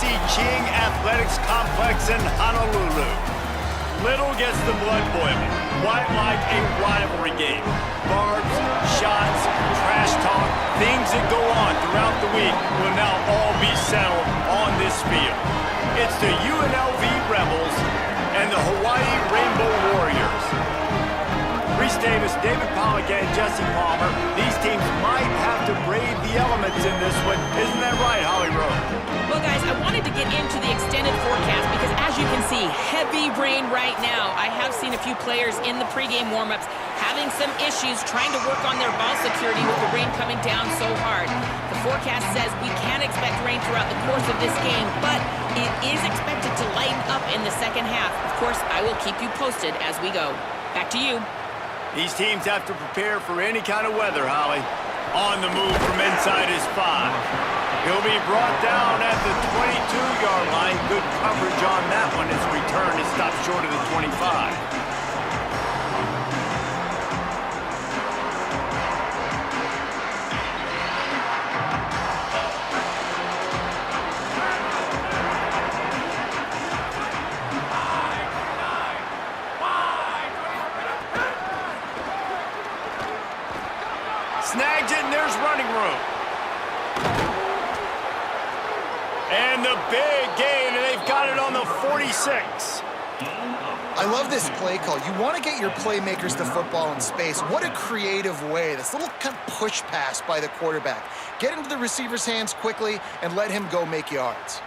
SC Ching Athletics Complex in Honolulu. Little gets the blood boiling, quite like a rivalry game. Barbs, shots, trash talk, things that go on throughout the week will now all be settled on this field. It's the UNLV Rebels and the Hawaii Rainbow Warriors. Reese Davis, David Pollock, and Jesse Palmer, these teams might have to brave the elements in this one. Isn't that right, Holly Rowe? Well, guys, I wanted to get into the extended forecast because, as you can see, heavy rain right now. I have seen a few players in the pregame warmups having some issues trying to work on their ball security with the rain coming down so hard. The forecast says we can expect rain throughout the course of this game, but it is expected to lighten up in the second half. Of course, I will keep you posted as we go. Back to you. These teams have to prepare for any kind of weather, Holly. On the move from inside his 5. He'll be brought down at the 22-yard line. Good coverage on that one. His return is stopped short of the 25. Snags it, and there's running room. And the big gain, and they've got it on the 46. I love this play call. You want to get your playmakers the football in space. What a creative way. This little kind of push pass by the quarterback. Get into the receiver's hands quickly and let him go make yards.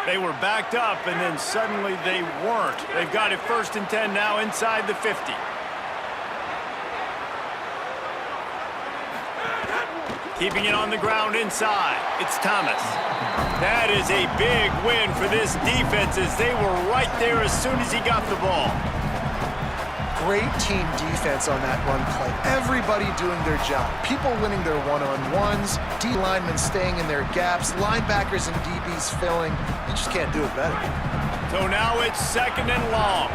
They were backed up, and then suddenly they weren't. They've got it 1st and 10 now inside the 50. Keeping it on the ground inside. It's Thomas. That is a big win for this defense as they were right there as soon as he got the ball. Great team defense on that run play. Everybody doing their job. People winning their one-on-ones, D linemen staying in their gaps, linebackers and DBs filling. You just can't do it better. So now it's 2nd and long.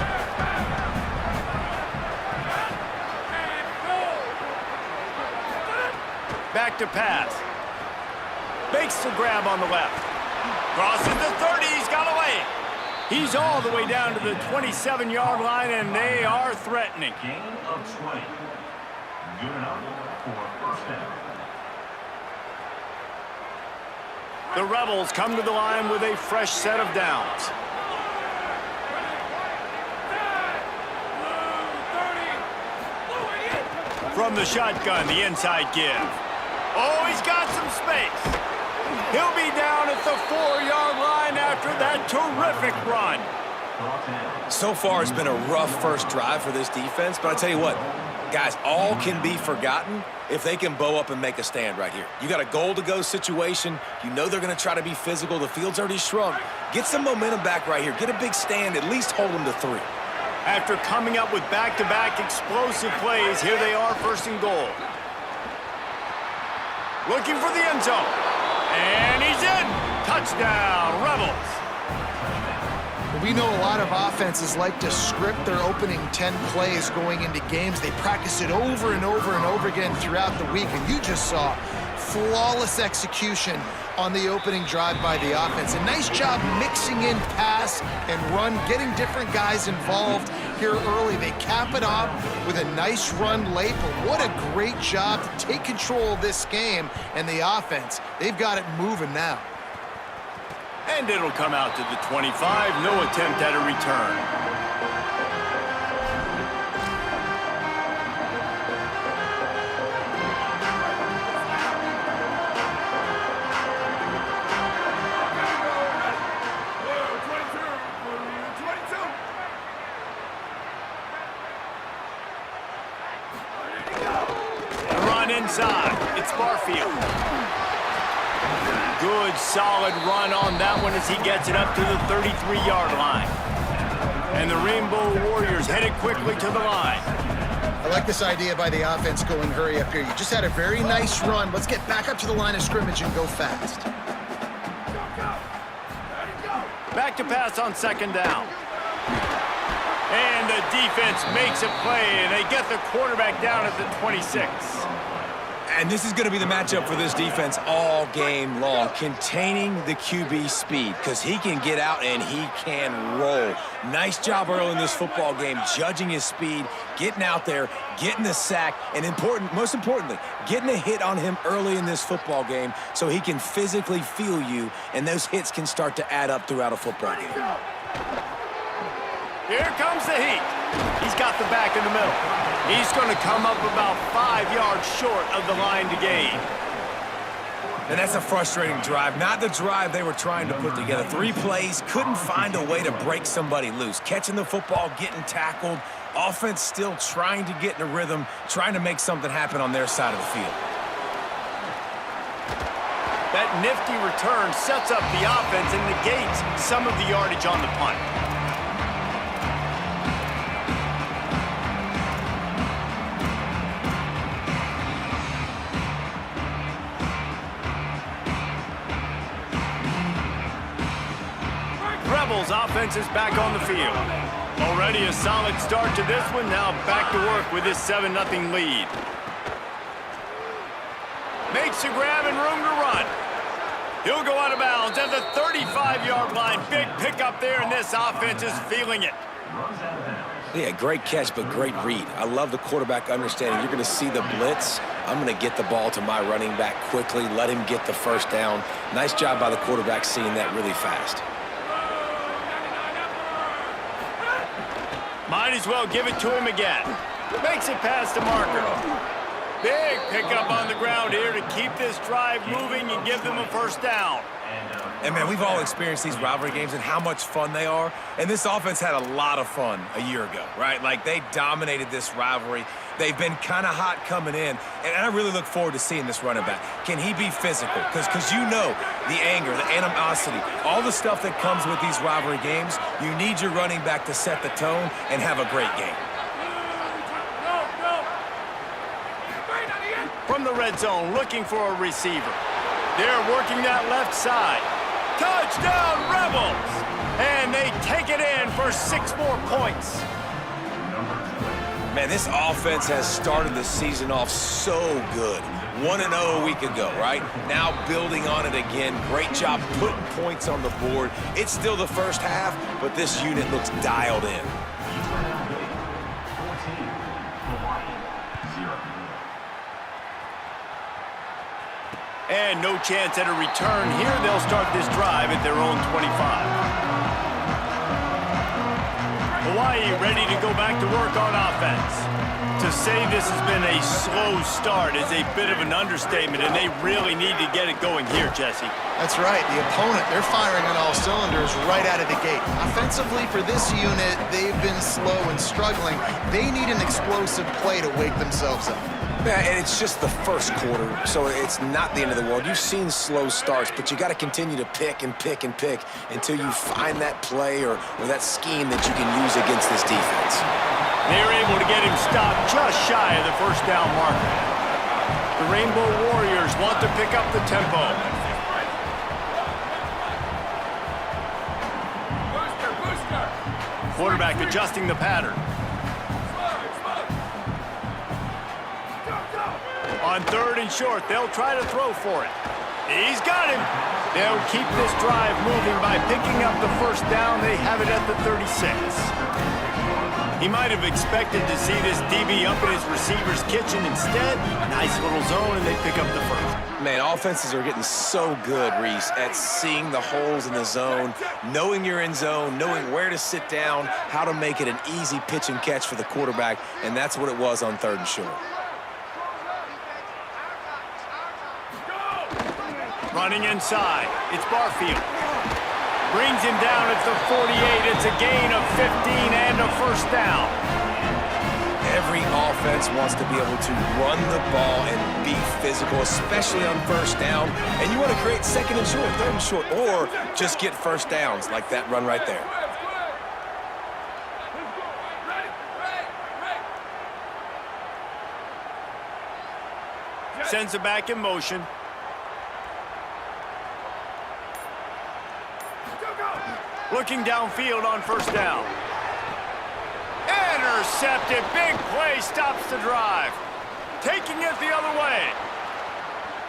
Back to pass. Makes the grab on the left. Crosses the 30. He's got away. He's all the way down to the 27-yard line, and they are threatening. Gain of 20. Good enough for 1st down. The Rebels come to the line with a fresh set of downs. From the shotgun, the inside give. Oh, he's got some space. He'll be down at the 4-yard line after that terrific run. So far, it's been a rough first drive for this defense, but I tell you what, guys, all can be forgotten if they can bow up and make a stand right here. You got a goal-to-go situation. You know they're going to try to be physical. The field's already shrunk. Get some momentum back right here. Get a big stand. At least hold them to 3. After coming up with back-to-back explosive plays, here they are 1st and goal. Looking for the end zone. And he's in. Touchdown, Rebels. We know a lot of offenses like to script their opening 10 plays going into games. They practice it over and over and over again throughout the week, and you just saw flawless execution on the opening drive by the offense. A nice job mixing in pass and run, getting different guys involved here early. They cap it off with a nice run late, but what a great job to take control of this game. And the offense, they've got it moving now. And it'll come out to the 25. No attempt at a return. Inside, it's Barfield. Good, solid run on that one as he gets it up to the 33-yard line. And the Rainbow Warriors headed quickly to the line. I like this idea by the offense going hurry up here. You just had a very nice run. Let's get back up to the line of scrimmage and go fast. Back to pass on 2nd down. And the defense makes a play, and they get the quarterback down at the 26. And this is going to be the matchup for this defense all game long, containing the QB speed, because he can get out and he can roll. Nice job early in this football game, judging his speed, getting out there, getting the sack, and most importantly, getting a hit on him early in this football game so he can physically feel you, and those hits can start to add up throughout a football game. Here comes the heat. He's got the back in the middle. He's going to come up about 5 yards short of the line to gain. And that's a frustrating drive. Not the drive they were trying to put together. 3 plays, couldn't find a way to break somebody loose. Catching the football, getting tackled. Offense still trying to get in a rhythm, trying to make something happen on their side of the field. That nifty return sets up the offense and negates some of the yardage on the punt. Rebels offense is back on the field. Already a solid start to this one. Now back to work with this 7-0 lead. Makes a grab and room to run. He'll go out of bounds at the 35-yard line. Big pickup there, and this offense is feeling it. Yeah, great catch, but great read. I love the quarterback understanding. You're going to see the blitz. I'm going to get the ball to my running back quickly, let him get the first down. Nice job by the quarterback seeing that really fast. Might as well give it to him again. Makes it past the marker. Big pickup on the ground here to keep this drive moving and give them a first down. And, man, we've all experienced these rivalry games and how much fun they are. And this offense had a lot of fun a year ago, right? Like, they dominated this rivalry. They've been kind of hot coming in. And I really look forward to seeing this running back. Can he be physical? Because you know the anger, the animosity, all the stuff that comes with these rivalry games, you need your running back to set the tone and have a great game. From the red zone, looking for a receiver. They're working that left side. Touchdown, Rebels! And they take it in for 6 more points. Man, this offense has started the season off so good. 1-0 a week ago, right? Now building on it again. Great job putting points on the board. It's still the first half, but this unit looks dialed in. And no chance at a return here. They'll start this drive at their own 25. Hawaii ready to go back to work on offense. To say this has been a slow start is a bit of an understatement, and they really need to get it going here, Jesse. That's right. The opponent, they're firing on all cylinders right out of the gate. Offensively, for this unit, they've been slow and struggling. They need an explosive play to wake themselves up. Yeah, and it's just the first quarter, so it's not the end of the world. You've seen slow starts, but you got to continue to pick and pick and pick until you find that play or that scheme that you can use against this defense. They're able to get him stopped just shy of the first down marker. The Rainbow Warriors want to pick up the tempo. Quarterback adjusting the pattern. On 3rd and short, they'll try to throw for it. He's got him. They'll keep this drive moving by picking up the first down. They have it at the 36. He might have expected to see this DB up in his receiver's kitchen. Instead, nice little zone, and they pick up the first. Man, offenses are getting so good, Reese, at seeing the holes in the zone, knowing you're in zone, knowing where to sit down, how to make it an easy pitch and catch for the quarterback, and that's what it was on 3rd and short. Running inside, it's Barfield. Brings him down at the 48. It's a gain of 15 and a first down. Every offense wants to be able to run the ball and be physical, especially on first down. And you want to create 2nd and short, 3rd and short, or just get first downs like that run right there. Sends it back in motion. Looking downfield on first down. Intercepted. Big play stops the drive. Taking it the other way.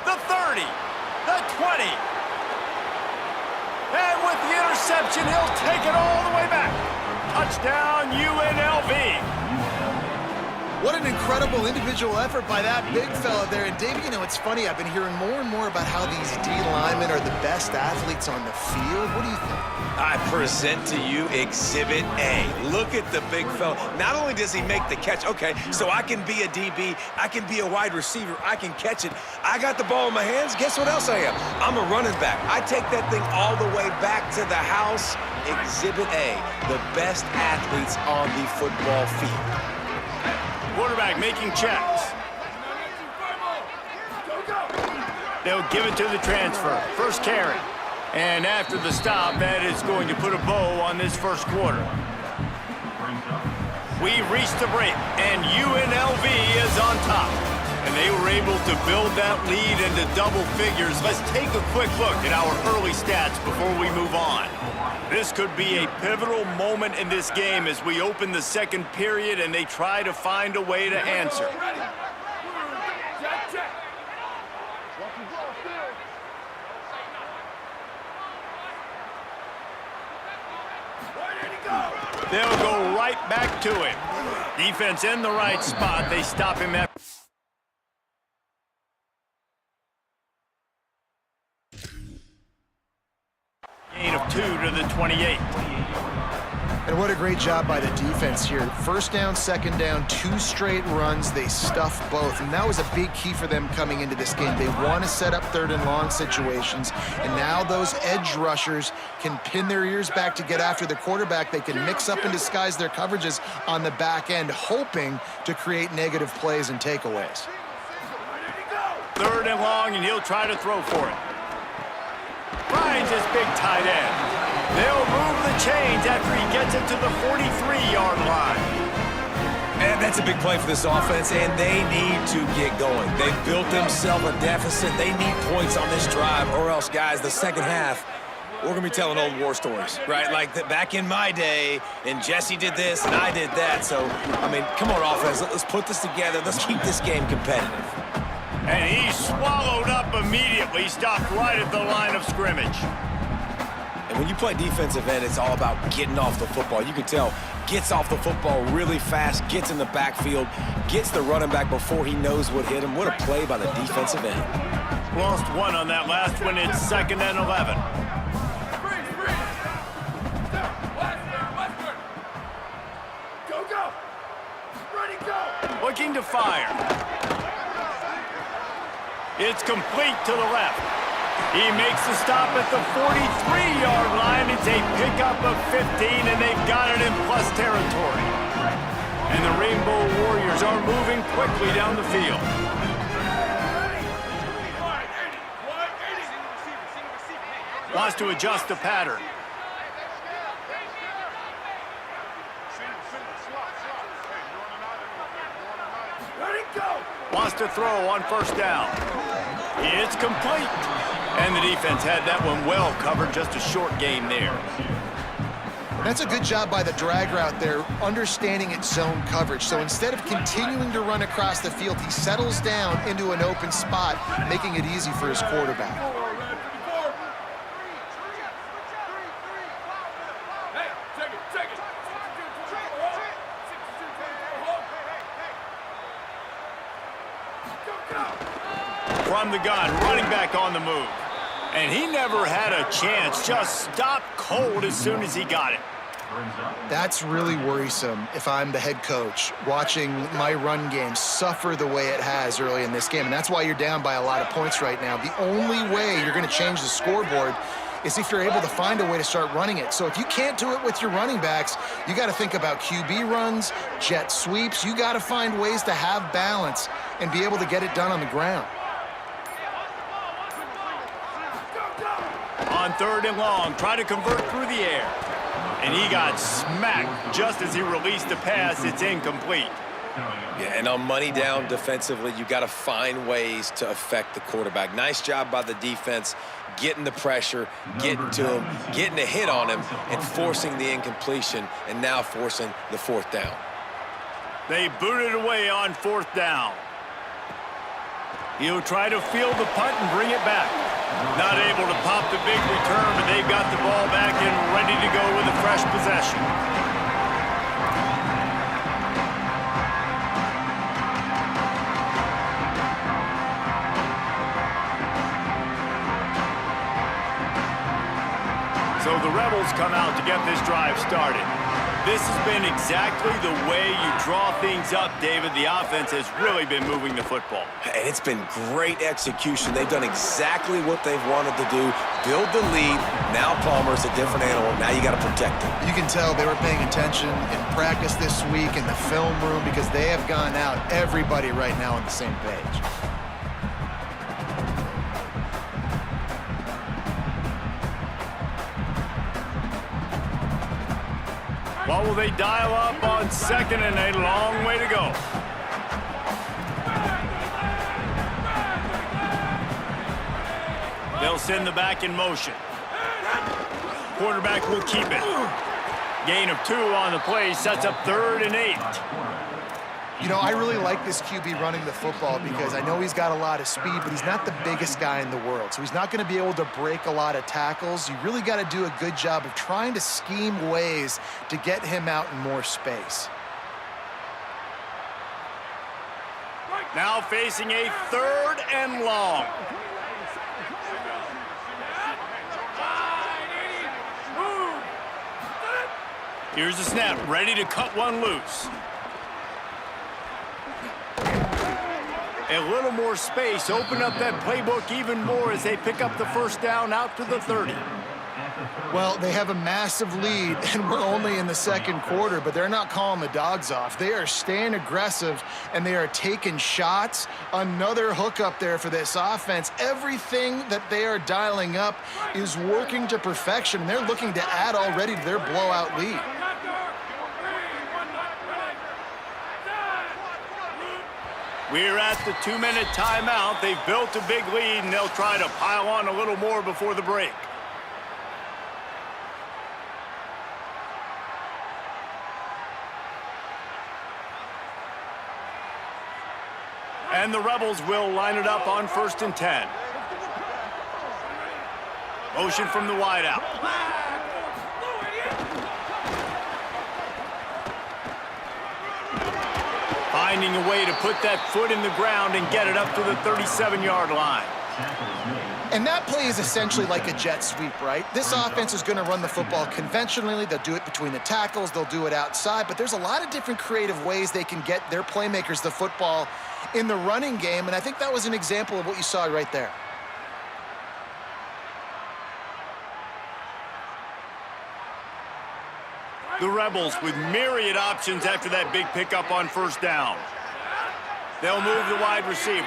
the 30, the 20. And with the interception, he'll take it all the way back. Touchdown, UNLV. What an incredible individual effort by that big fella there. And, David, you know, it's funny. I've been hearing more and more about how these D linemen are the best athletes on the field. What do you think? I present to you Exhibit A. Look at the big fella. Not only does he make the catch, okay, so I can be a DB, I can be a wide receiver, I can catch it. I got the ball in my hands. Guess what else I am? I'm a running back. I take that thing all the way back to the house. Exhibit A, the best athletes on the football field. Quarterback making checks. They'll give it to the transfer. First carry. And after the stop, that is going to put a bow on this first quarter. We've reached the break, and UNLV is on top. And they were able to build that lead into double figures. Let's take a quick look at our early stats before we move on. This could be a pivotal moment in this game as we open the second period and they try to find a way to answer. They'll go right back to him. Defense in the right spot. They stop him at... Gain of 2 to the 28. And what a great job by the defense here. First down, second down, 2 straight runs. They stuffed both. And that was a big key for them coming into this game. They want to set up third and long situations. And now those edge rushers can pin their ears back to get after the quarterback. They can mix up and disguise their coverages on the back end, hoping to create negative plays and takeaways. Third and long, and he'll try to throw for it. Finds his big tight end. They'll move the chains after he gets it to the 43-yard line. And that's a big play for this offense, and they need to get going. They've built themselves a deficit. They need points on this drive, or else, guys, the second half, we're going to be telling old war stories, right? Like back in my day, and Jesse did this, and I did that. So, I mean, come on, offense. Let's put this together. Let's keep this game competitive. And he's swallowed up immediately, stopped right at the line of scrimmage. And when you play defensive end, it's all about getting off the football. You can tell, gets off the football really fast, gets in the backfield, gets the running back before he knows what hit him. What a play by the defensive end. Lost one on that last one. It's 2nd and 11. Go. Ready, go. Looking to fire. It's complete to the left. He makes the stop at the 43-yard line. It's a pickup of 15, and they've got it in plus territory. And the Rainbow Warriors are moving quickly down the field. Wants to adjust the pattern. Wants to throw on first down. It's complete. And the defense had that one well covered, just a short gain there. That's a good job by the drag route there, understanding its zone coverage. So instead of continuing to run across the field, he settles down into an open spot, making it easy for his quarterback. From the gun, running back on the move. And he never had a chance, just stopped cold as soon as he got it. That's really worrisome if I'm the head coach, watching my run game suffer the way it has early in this game. And that's why you're down by a lot of points right now. The only way you're going to change the scoreboard is if you're able to find a way to start running it. So if you can't do it with your running backs, you got to think about QB runs, jet sweeps. You got to find ways to have balance and be able to get it done on the ground. On 3rd and long, try to convert through the air. And he got smacked just as he released the pass. It's incomplete. Yeah, and on money down defensively, you got to find ways to affect the quarterback. Nice job by the defense, getting the pressure, getting to him, getting a hit on him, and forcing the incompletion, and now forcing the 4th down. They booted away on 4th down. He'll try to field the punt and bring it back. Not able to pop the big return, but they've got the ball back and ready to go with a fresh possession. So the Rebels come out to get this drive started. This has been exactly the way you draw things up, David. The offense has really been moving the football. And it's been great execution. They've done exactly what they've wanted to do. Build the lead. Now Palmer's a different animal. Now you got to protect him. You can tell they were paying attention in practice this week in the film room because they have gone out, everybody right now on the same page. What will they dial up on second and a long way to go? They'll send the back in motion. Quarterback will keep it. Gain of 2 on the play, sets up 3rd and 8. You know, I really like this QB running the football because I know he's got a lot of speed, but he's not the biggest guy in the world. So he's not going to be able to break a lot of tackles. You really got to do a good job of trying to scheme ways to get him out in more space. Now facing a 3rd and long. Here's the snap, ready to cut one loose. A little more space, open up that playbook even more as they pick up the first down out to the 30. Well, they have a massive lead, and we're only in the second quarter, but they're not calling the dogs off. They are staying aggressive, and they are taking shots. Another hookup there for this offense. Everything that they are dialing up is working to perfection, and they're looking to add already to their blowout lead. We're at the 2-minute timeout. They've built a big lead, and they'll try to pile on a little more before the break. And the Rebels will line it up on 1st and 10. Motion from the wideout. Finding a way to put that foot in the ground and get it up to the 37-yard line. And that play is essentially like a jet sweep, right? This offense is going to run the football conventionally. They'll do it between the tackles. They'll do it outside. But there's a lot of different creative ways they can get their playmakers the football in the running game. And I think that was an example of what you saw right there. The Rebels with myriad options after that big pickup on 1st down. They'll move the wide receiver.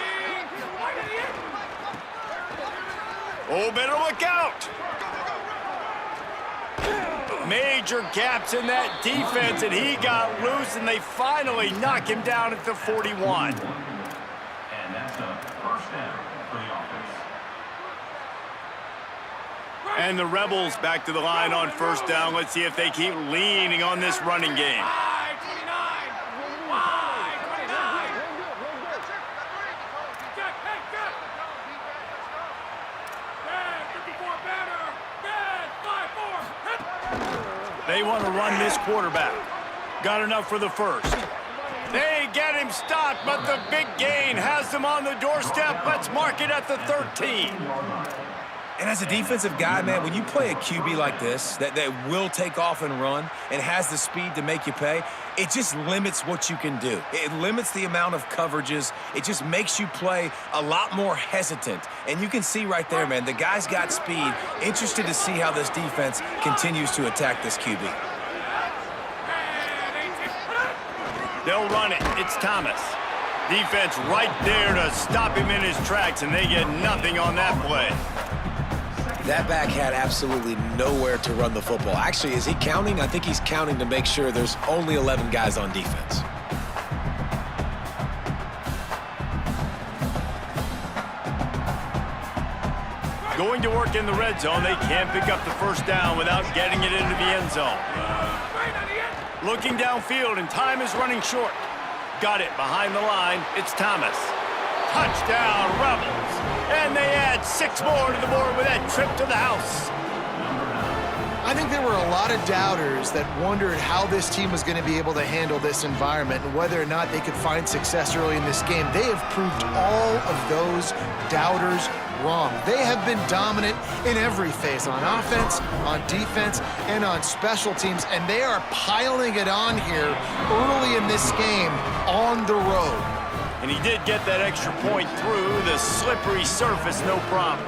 Oh, better look out. Major gaps in that defense, and he got loose, and they finally knock him down at the 41. And that's a 1st down for the offense. And the Rebels back to the line on 1st down. Let's see if they keep leaning on this running game. They want to run this quarterback. Got enough for the 1st. They get him stopped, but the big gain has them on the doorstep. Let's mark it at the 13. And as a defensive guy, man, when you play a QB like this that will take off and run and has the speed to make you pay, it just limits what you can do. It limits the amount of coverages. It just makes you play a lot more hesitant. And you can see right there, man, the guy's got speed. Interested to see how this defense continues to attack this QB. They'll run it. It's Thomas. Defense right there to stop him in his tracks, and they get nothing on that play. That back had absolutely nowhere to run the football. Actually, is he counting? I think he's counting to make sure there's only 11 guys on defense. Going to work in the red zone. They can't pick up the 1st down without getting it into the end zone. Looking downfield, and time is running short. Got it behind the line. It's Thomas. Touchdown, Rebels. And they add 6 more to the board with that trip to the house. I think there were a lot of doubters that wondered how this team was going to be able to handle this environment and whether or not they could find success early in this game. They have proved all of those doubters wrong. They have been dominant in every phase, on offense, on defense, and on special teams, and they are piling it on here early in this game on the road. And he did get that extra point through the slippery surface, no problem.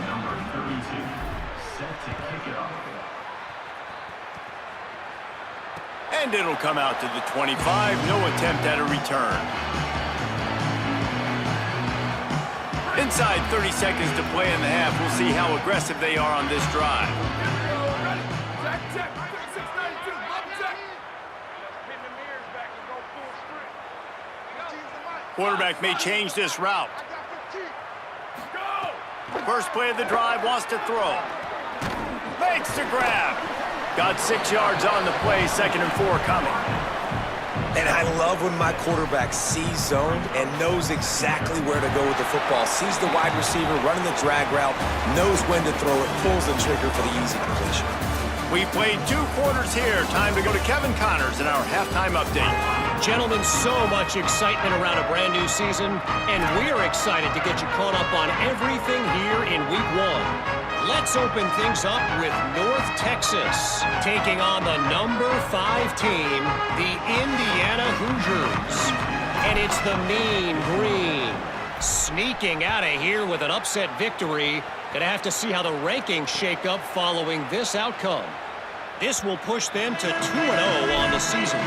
Number 32, set to kick it off. And it'll come out to the 25. No attempt at a return. Inside 30 seconds to play in the half. We'll see how aggressive they are on this drive. Quarterback may change this route. First play of the drive, wants to throw. Makes the grab. Got 6 yards on the play, 2nd and 4 coming. And I love when my quarterback sees zone and knows exactly where to go with the football. Sees the wide receiver running the drag route, knows when to throw it, pulls the trigger for the easy completion. We've played 2 quarters here. Time to go to Kevin Connors in our halftime update. Gentlemen, so much excitement around a brand new season, and we're excited to get you caught up on everything here in Week 1. Let's open things up with North Texas, taking on the number 5 team, the Indiana Hoosiers. And it's the Mean Green, sneaking out of here with an upset victory. Gonna have to see how the rankings shake up following this outcome. This will push them to 2-0 on the season.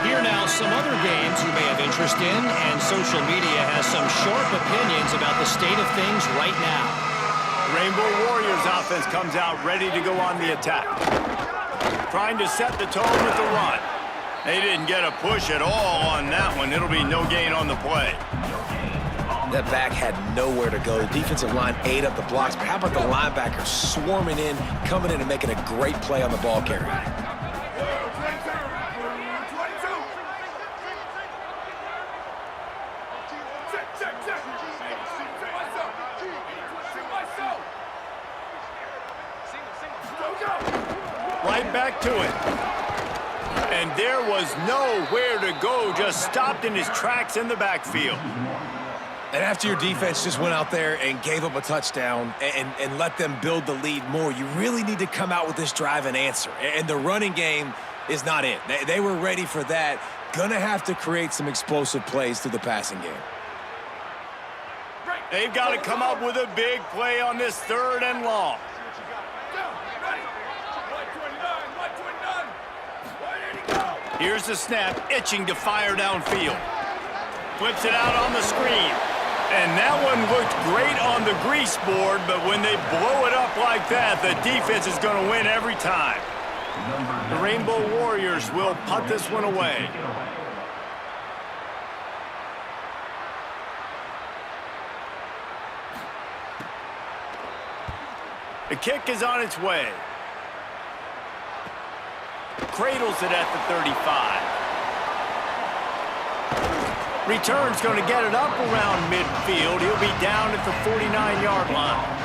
Here now, some other games you may have interest in, and social media has some sharp opinions about the state of things right now. Rainbow Warriors offense comes out ready to go on the attack. Trying to set the tone with the run. They didn't get a push at all on that one. It'll be no gain on the play. That back had nowhere to go. The defensive line ate up the blocks, but how about the linebackers swarming in, coming in and making a great play on the ball carrier? Right back to it. And there was nowhere to go, just stopped in his tracks in the backfield. And after your defense just went out there and gave up a touchdown and let them build the lead more, you really need to come out with this drive and answer. And the running game is not it. They were ready for that. Gonna have to create some explosive plays through the passing game. They've got to come up with a big play on this 3rd and long. Here's the snap, itching to fire downfield. Flips it out on the screen. And that one looked great on the grease board, but when they blow it up like that, the defense is going to win every time. The Rainbow Warriors will punt this one away. The kick is on its way. Cradles it at the 35. Return's going to get it up around midfield. He'll be down at the 49-yard line.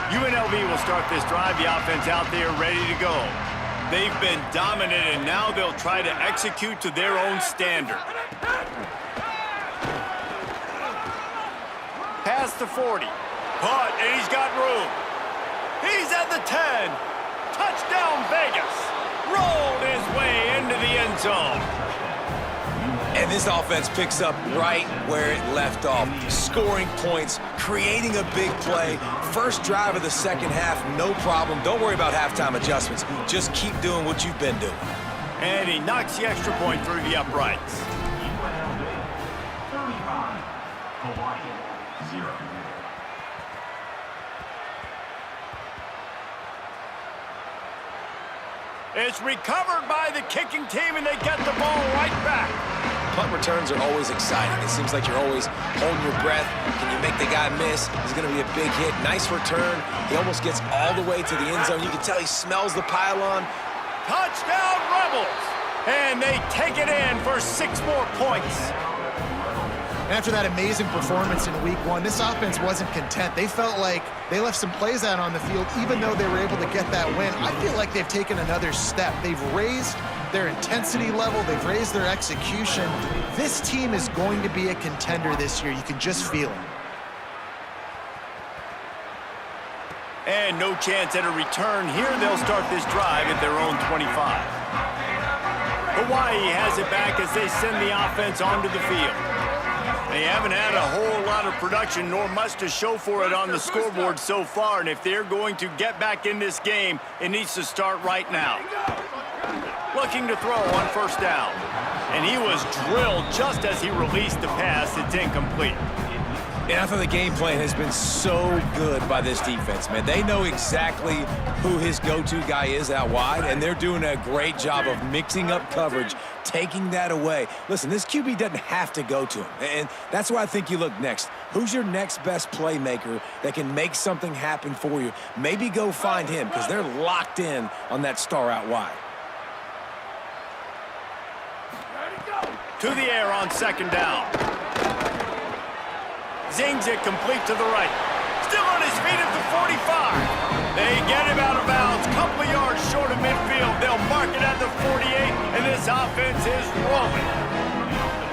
UNLV will start this drive. The offense out there ready to go. They've been dominant, and now they'll try to execute to their own standard. Past the 40. Caught, and he's got room. He's at the 10. Touchdown, Vegas. Rolled his way into the end zone. And this offense picks up right where it left off. Scoring points, creating a big play. First drive of the second half, no problem. Don't worry about halftime adjustments. Just keep doing what you've been doing. And he knocks the extra point through the uprights. 35, Hawaii, 0. It's recovered by the kicking team, and they get the ball right back. Punt returns are always exciting. It seems like you're always holding your breath. Can you make the guy miss? He's going to be a big hit. Nice return. He almost gets all the way to the end zone. You can tell he smells the pylon. Touchdown, Rebels! And they take it in for 6 more points. After that amazing performance in week 1, this offense wasn't content. They felt like they left some plays out on the field, even though they were able to get that win. I feel like they've taken another step. They've raised their intensity level. They've raised their execution. This team is going to be a contender this year. You can just feel it. And no chance at a return here. They'll start this drive at their own 25. Hawaii has it back as they send the offense onto the field. They haven't had a whole lot of production, nor much to show for it on the scoreboard so far. And if they're going to get back in this game, it needs to start right now. Looking to throw on first down. And he was drilled just as he released the pass. It's incomplete. And I thought the game plan has been so good by this defense, man. They know exactly who his go-to guy is out wide, and they're doing a great job of mixing up coverage, taking that away. Listen, this QB doesn't have to go to him, and that's why I think you look next. Who's your next best playmaker that can make something happen for you? Maybe go find him, because they're locked in on that star out wide. To the air on second down. Zings it complete to the right. Still on his feet at the 45. They get him out of bounds. Couple of yards short of midfield. They'll mark it at the 48, and this offense is rolling.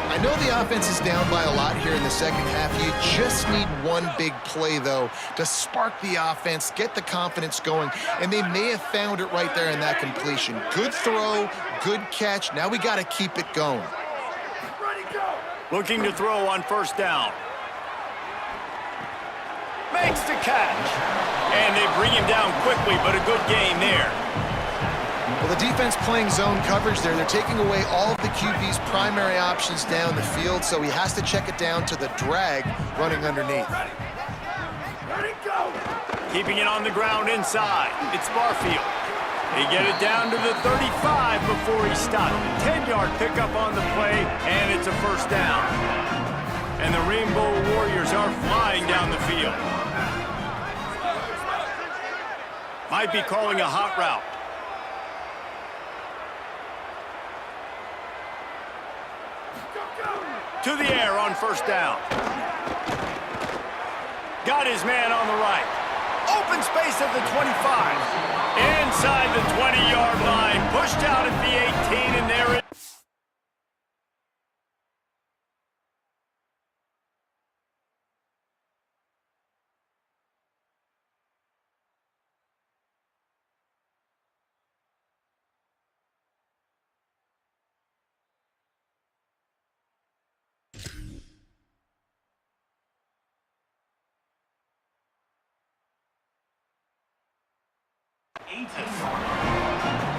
I know the offense is down by a lot here in the second half. You just need one big play, though, to spark the offense, get the confidence going, and they may have found it right there in that completion. Good throw, good catch. Now we got to keep it going. Looking to throw on first down. Makes the catch. And they bring him down quickly, but a good gain there. Well, the defense playing zone coverage there. They're taking away all of the QB's primary options down the field, so he has to check it down to the drag running underneath. Keeping it on the ground inside. It's Barfield. They get it down to the 35 before he stopped. 10-yard pickup on the play, and it's a first down. And the Rainbow Warriors are flying down the field. Might be calling a hot route. To the air on first down. Got his man on the right. Open space at the 25. Inside the 20-yard line. Pushed out at the 18, and there it is.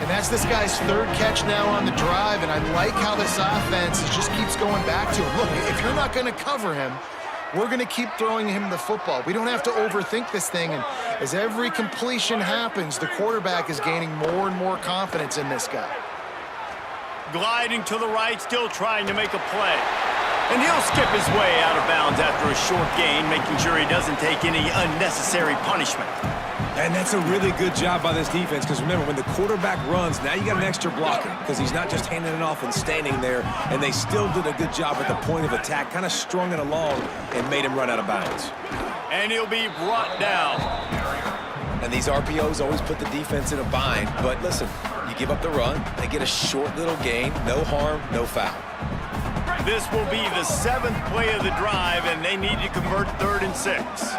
And that's this guy's third catch now on the drive, and I like how this offense just keeps going back to him. Look, if you're not going to cover him, we're going to keep throwing him the football. We don't have to overthink this thing, and as every completion happens, the quarterback is gaining more and more confidence in this guy. Gliding to the right, still trying to make a play. And he'll skip his way out of bounds after a short gain, making sure he doesn't take any unnecessary punishment. And that's a really good job by this defense, because remember, when the quarterback runs, now you got an extra blocker, because he's not just handing it off and standing there, and they still did a good job at the point of attack, kind of strung it along and made him run out of bounds. And he'll be brought down. And these RPOs always put the defense in a bind, but listen, you give up the run, they get a short little gain, no harm, no foul. This will be the 7th play of the drive, and they need to convert 3rd and 6.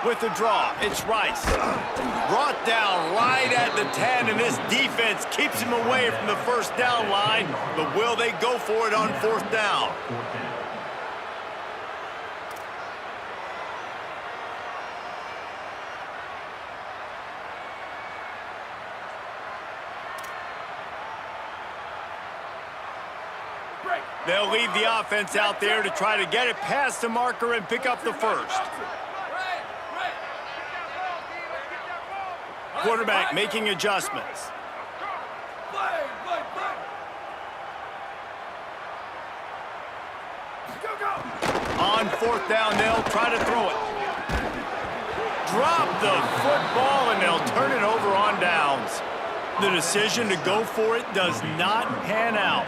With the draw, it's Rice. Brought down right at the 10, and this defense keeps him away from the first down line. But will they go for it on 4th down? They'll leave the offense out there to try to get it past the marker and pick up the first. Quarterback making adjustments. On fourth down, they'll try to throw it. Drop the football, and they'll turn it over on downs. The decision to go for it does not pan out.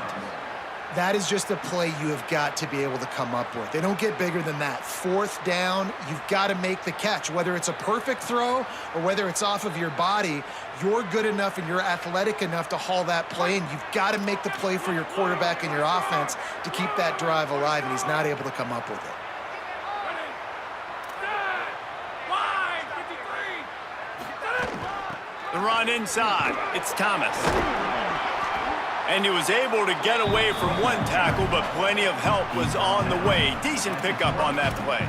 That is just a play you have got to be able to come up with. They don't get bigger than that. Fourth down, you've got to make the catch. Whether it's a perfect throw or whether it's off of your body, you're good enough and you're athletic enough to haul that play, and you've got to make the play for your quarterback and your offense to keep that drive alive, and he's not able to come up with it. The run inside. It's Thomas. And he was able to get away from one tackle, but plenty of help was on the way. Decent pickup on that play.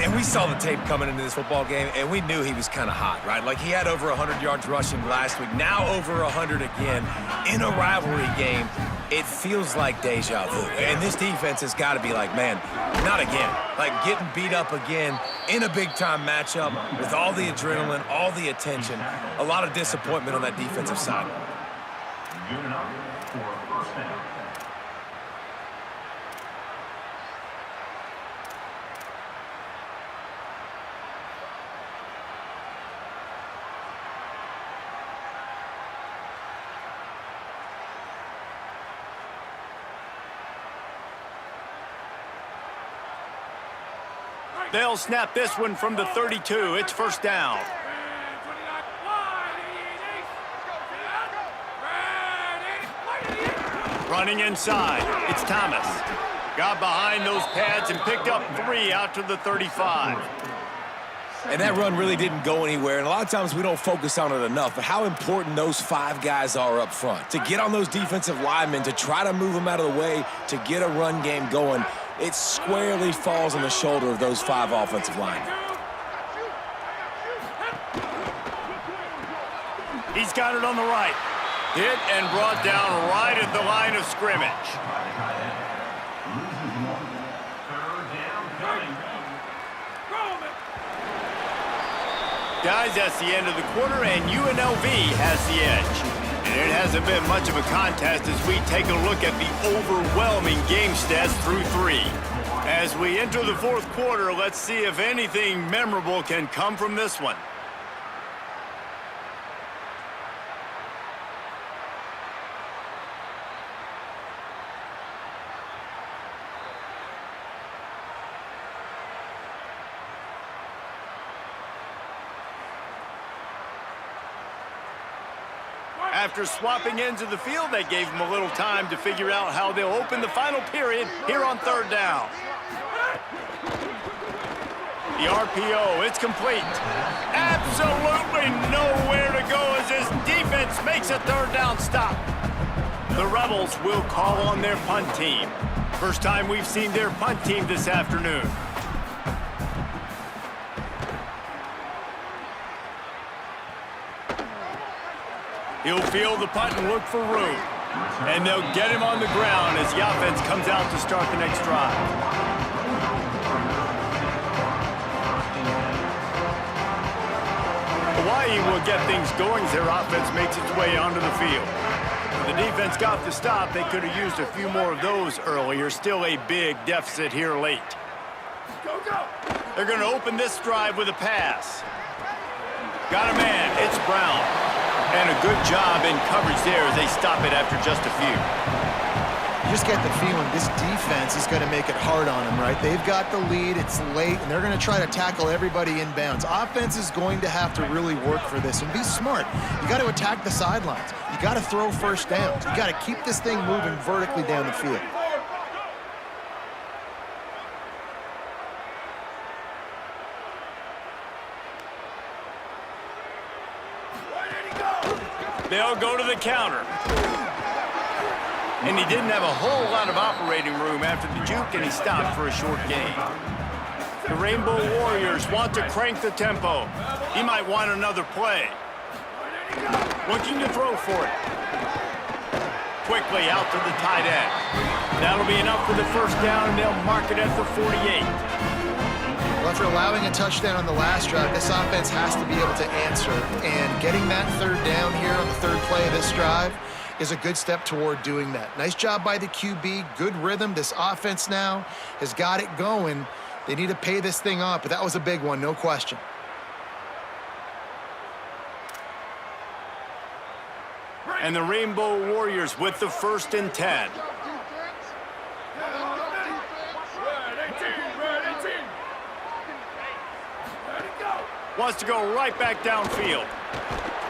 And we saw the tape coming into this football game, and we knew he was kind of hot, right? Like, he had over 100 yards rushing last week, now over 100 again in a rivalry game. It feels like deja vu. And this defense has got to be like, man, not again. Like, getting beat up again in a big-time matchup with all the adrenaline, all the attention. A lot of disappointment on that defensive side. Good enough for a first down. They'll snap this one from the 32. It's first down. Running inside. It's Thomas. Got behind those pads and picked up 3 out to the 35. And that run really didn't go anywhere, and a lot of times we don't focus on it enough, but how important those 5 guys are up front. To get on those defensive linemen, to try to move them out of the way, to get a run game going, it squarely falls on the shoulder of those 5 offensive linemen. He's got it on the right. Hit and brought down right at the line of scrimmage. Guys, that's the end of the quarter, and UNLV has the edge. And it hasn't been much of a contest as we take a look at the overwhelming game stats through 3. As we enter the fourth quarter, let's see if anything memorable can come from this one. After swapping ends of the field, that gave them a little time to figure out how they'll open the final period here on third down. The RPO, it's complete. Absolutely nowhere to go as this defense makes a third down stop. The Rebels will call on their punt team. First time we've seen their punt team this afternoon. He'll field the punt and look for room. And they'll get him on the ground as the offense comes out to start the next drive. Hawaii will get things going as their offense makes its way onto the field. The defense got the stop. They could have used a few more of those earlier. Still a big deficit here late. They're going to open this drive with a pass. Got a man. It's Brown. And a good job in coverage there as they stop it after just a few. You just get the feeling this defense is going to make it hard on them, right? They've got the lead, it's late, and they're going to try to tackle everybody inbounds. Offense is going to have to really work for this and be smart. You got to attack the sidelines. You got to throw first downs. You got to keep this thing moving vertically down the field. They'll go to the counter. And he didn't have a whole lot of operating room after the juke, and he stopped for a short gain. The Rainbow Warriors want to crank the tempo. He might want another play. Looking to throw for it. quickly out to the tight end. That'll be enough for the first down, and they'll mark it at the 48. Well, after allowing a touchdown on the last drive, this offense has to be able to answer. And getting that third down here on the third play of this drive is a good step toward doing that. Nice job by the QB, good rhythm. This offense now has got it going. They need to pay this thing off, but that was a big one, no question. And the Rainbow Warriors with the 1st and 10. Wants to go right back downfield.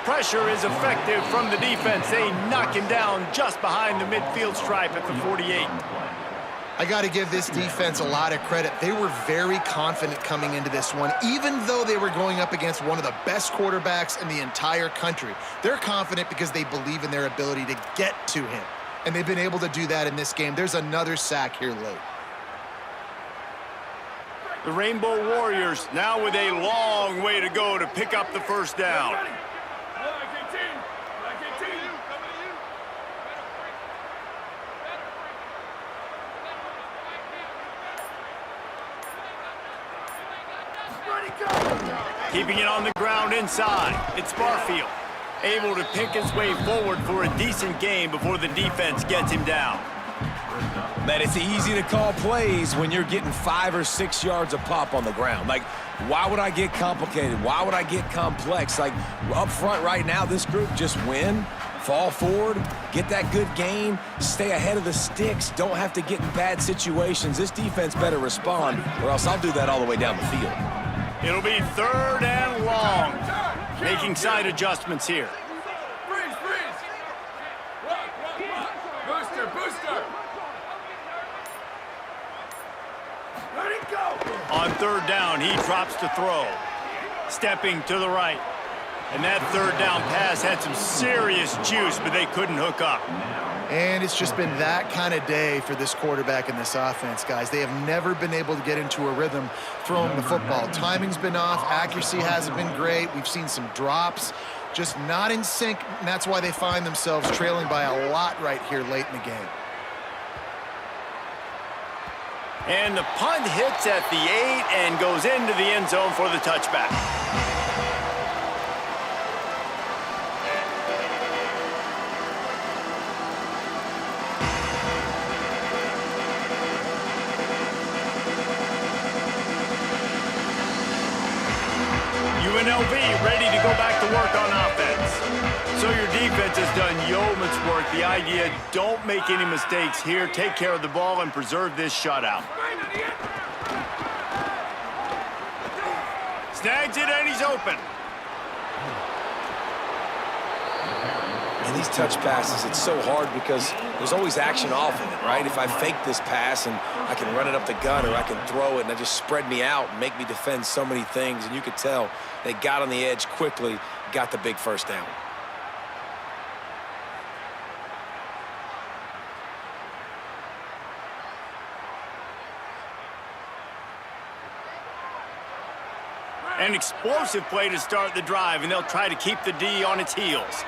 Pressure is effective from the defense. They knock him down just behind the midfield stripe at the 48. I got to give this defense a lot of credit. They were very confident coming into this one, even though they were going up against one of the best quarterbacks in the entire country. They're confident because they believe in their ability to get to him, and they've been able to do that in this game. There's another sack here late. The Rainbow Warriors now with a long way to go to pick up the first down. Keeping it on the ground inside. It's Barfield, able to pick his way forward for a decent game before the defense gets him down. Man, it's easy to call plays when you're getting 5 or 6 yards of pop on the ground. Like, why would I get complicated? Why would I get complex? Like, up front right now, this group just win, fall forward, get that good gain, stay ahead of the sticks, don't have to get in bad situations. This defense better respond, or else I'll do that all the way down the field. It'll be 3rd and long. Making side adjustments here. On 3rd down, he drops to throw. Stepping to the right. And that 3rd down pass had some serious juice, but they couldn't hook up. And it's just been that kind of day for this quarterback and this offense, guys. They have never been able to get into a rhythm throwing the football. Timing's been off. Accuracy hasn't been great. We've seen some drops, just not in sync, and that's why they find themselves trailing by a lot right here late in the game. And the punt hits at the 8 and goes into the end zone for the touchback. UNLV ready to go back to work on offense. So your defense has done yeoman's work. The idea, don't make any mistakes here. Take care of the ball and preserve this shutout. Snags it and he's open. And these touch passes, it's so hard because there's always action off of it, right? If I fake this pass and I can run it up the gut, or I can throw it and it just spread me out and make me defend so many things. And you could tell they got on the edge quickly, got the big first down. An explosive play to start the drive, and they'll try to keep the D on its heels.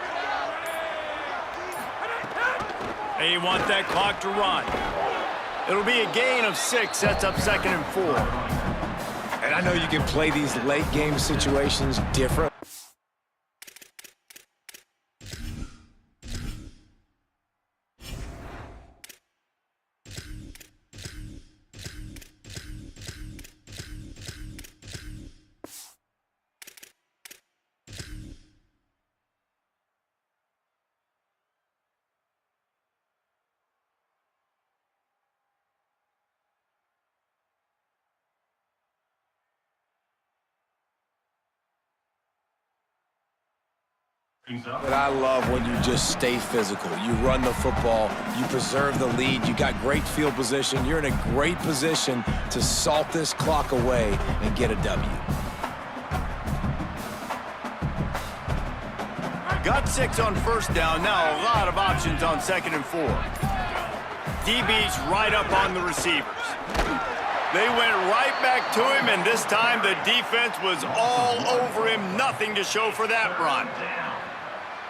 They want that clock to run. It'll be a gain of 6, sets up 2nd and 4. And I know you can play these late game situations different. But I love when you just stay physical. You run the football, you preserve the lead, you got great field position. You're in a great position to salt this clock away and get a W. Got 6 on 1st down. Now a lot of options on 2nd and 4. DB's right up on the receivers. They went right back to him, and this time the defense was all over him. Nothing to show for that run.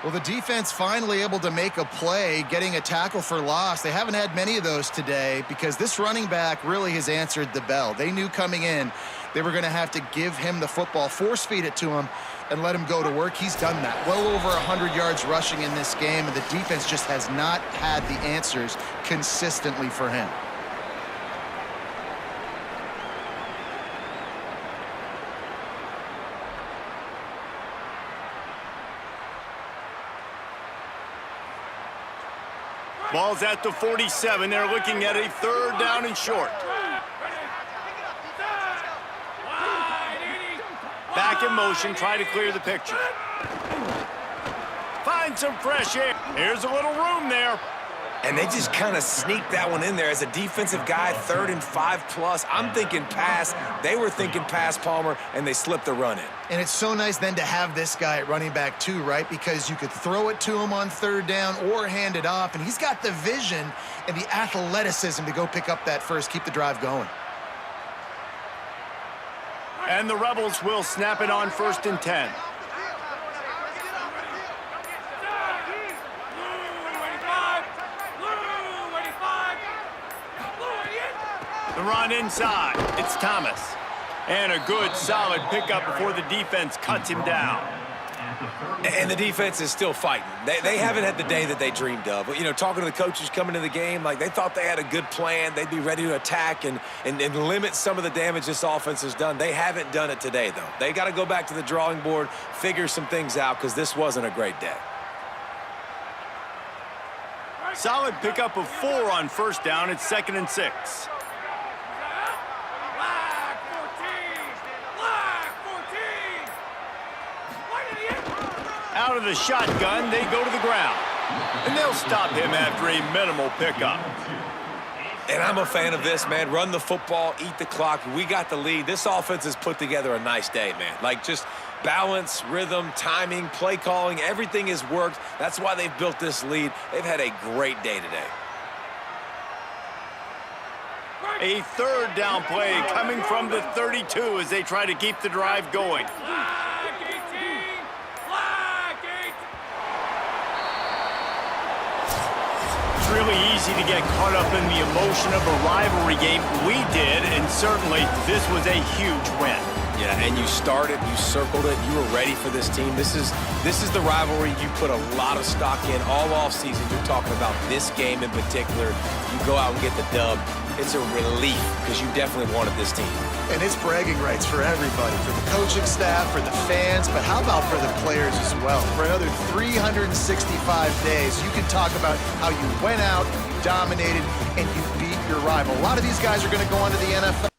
Well, the defense finally able to make a play, getting a tackle for loss. They haven't had many of those today because this running back really has answered the bell. They knew coming in they were going to have to give him the football, force feed it to him, and let him go to work. He's done that. Well over 100 yards rushing in this game, and the defense just has not had the answers consistently for him. Ball's at the 47. They're looking at a 3rd down and short. Back in motion, try to clear the picture. Find some fresh air. Here's a little room there. And they just kind of sneaked that one in there. As a defensive guy, 3rd and 5+. I'm thinking pass. They were thinking pass, Palmer, and they slipped the run in. And it's so nice then to have this guy at running back too, right? Because you could throw it to him on 3rd down or hand it off, and he's got the vision and the athleticism to go pick up that first, keep the drive going. And the Rebels will snap it on 1st and 10. The run inside. It's Thomas. And a good, solid pickup before the defense cuts him down. And the defense is still fighting. They haven't had the day that they dreamed of. You know, talking to the coaches coming to the game, like they thought they had a good plan. They'd be ready to attack and limit some of the damage this offense has done. They haven't done it today, though. They got to go back to the drawing board, figure some things out, because this wasn't a great day. Solid pickup of 4 on 1st down. It's 2nd and 6. Out of the shotgun, they go to the ground. And they'll stop him after a minimal pickup. And I'm a fan of this, man. Run the football, eat the clock. We got the lead. This offense has put together a nice day, man. Like just balance, rhythm, timing, play calling, everything has worked. That's why they've built this lead. They've had a great day today. A 3rd down play coming from the 32 as they try to keep the drive going. It's really easy to get caught up in the emotion of a rivalry game. We did, and certainly this was a huge win. Yeah, and you started, you circled it, you were ready for this team. This is the rivalry you put a lot of stock in all offseason. You're talking about this game in particular. You go out and get the dub. It's a relief because you definitely wanted this team. And it's bragging rights for everybody, for the coaching staff, for the fans, but how about for the players as well? For another 365 days, you can talk about how you went out, you dominated, and you beat your rival. A lot of these guys are going to go on to the NFL.